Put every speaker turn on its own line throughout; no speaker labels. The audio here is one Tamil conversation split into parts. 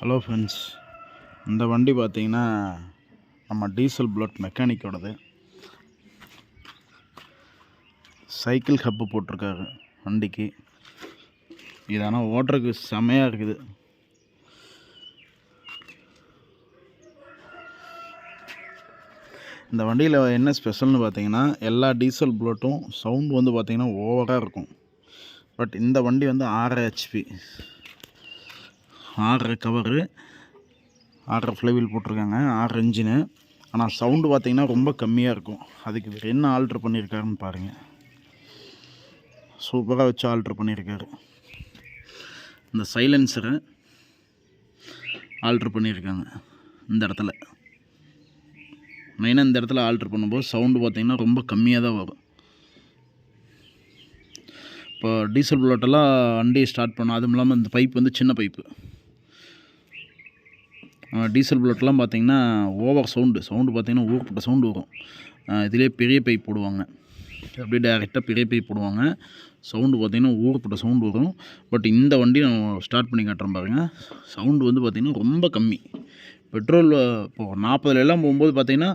ஹலோ ஃப்ரெண்ட்ஸ், இந்த வண்டி பார்த்தீங்கன்னா நம்ம டீசல் புல்லட் மெக்கானிக்கோடது. சைக்கிள் ஹப்பு போட்டிருக்காரு வண்டிக்கு. இது ஆனால் ஓட்டுறதுக்கு செமையாக இருக்குது. இந்த வண்டியில் என்ன ஸ்பெஷல்னு பார்த்தீங்கன்னா, எல்லா டீசல் புல்லட்டும் சவுண்டு வந்து பார்த்திங்கன்னா ஓவராக இருக்கும். பட் இந்த வண்டி வந்து 6 HP, 6 கவரு, 6 ஃப்ளைவீல் போட்டிருக்காங்க, 6 இன்ஜினு. ஆனால் சவுண்டு பார்த்திங்கன்னா ரொம்ப கம்மியாக இருக்கும். அதுக்கு இவர் என்ன ஆல்ட்ரு பண்ணியிருக்காருன்னு பாருங்கள். சூப்பராக வச்சு ஆல்ட்ரு பண்ணியிருக்காரு. இந்த சைலன்சரை ஆல்ட்ரு பண்ணியிருக்காங்க இந்த இடத்துல. மெயினாக இந்த இடத்துல ஆல்ட்ரு பண்ணும்போது சவுண்டு பார்த்திங்கன்னா ரொம்ப கம்மியாக தான் வரும். இப்போ டீசல் புல்லட்டெல்லாம் வண்டியை ஸ்டார்ட் பண்ணோம். அதுவும் இல்லாமல் இந்த பைப் வந்து சின்ன பைப்பு. டீசல் புல்லட்லாம் பார்த்திங்கன்னா ஓவர் சவுண்டு பார்த்திங்கன்னா ஊர்பட்ட சவுண்டு வரும். இதிலே பெரிய பைப் போடுவாங்க, அப்படியே டேரெக்டாக பெரிய பைப் போடுவாங்க. சவுண்டு பார்த்திங்கன்னா ஊர்பட்ட சவுண்டு வரும். பட் இந்த வண்டி நான் ஸ்டார்ட் பண்ணி காட்டுறேன் பாருங்கள். சவுண்டு வந்து பார்த்திங்கன்னா ரொம்ப கம்மி. பெட்ரோல் இப்போது 40 போகும்போது பார்த்திங்கன்னா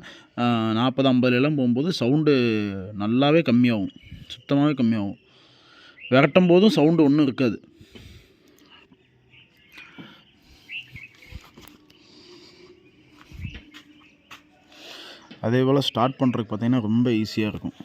40-50 போகும்போது சவுண்டு நல்லாவே கம்மியாகும், சுத்தமாகவே கம்மியாகும். விரட்டும் போதும் சவுண்டு ஒன்றும் இருக்காது. அதே போல் ஸ்டார்ட் பண்ணுறதுக்கு பார்த்திங்கன்னா ரொம்ப ஈஸியாக இருக்கும்.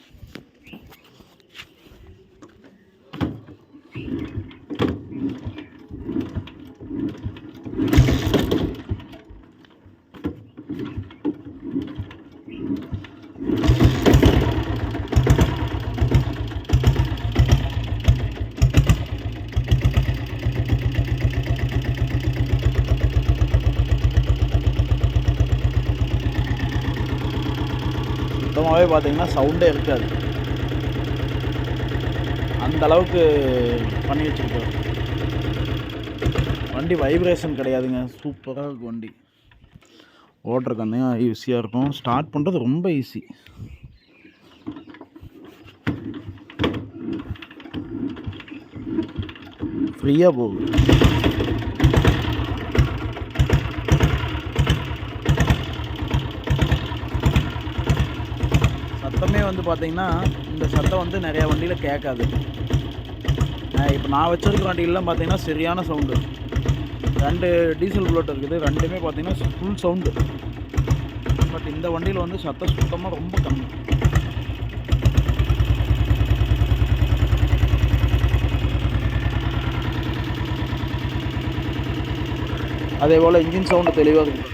சுத்தமாகவே பார்த்திங்கன்னா சவுண்டே இருக்காது. அந்த அளவுக்கு பண்ணி வச்சுருக்காரு. வண்டி வைப்ரேஷன் கிடையாதுங்க, சூப்பராக இருக்கும் வண்டி. ஓட்டுறதுக்கு அந்த ஈஸியாக இருக்கும். ஸ்டார்ட் பண்ணுறது ரொம்ப ஈஸி. ஃப்ரீயாக போகுது. சத்தமே வந்து பார்த்திங்கன்னா இந்த சத்தம் வந்து நிறையா வண்டியில் கேட்காது. இப்போ நான் வச்சுருக்க வண்டியிலலாம் பார்த்திங்கன்னா சரியான சவுண்டு. 2 டீசல் புல்லட் இருக்குது, ரெண்டுமே பார்த்திங்கன்னா ஃபுல் சவுண்டு. பட் இந்த வண்டியில் வந்து சத்தம் சுத்தமாக ரொம்ப கம்மி. அதே போல் இன்ஜின் சவுண்டு தெளிவாக இருக்குது.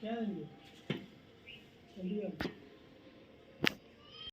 क्या देंगे?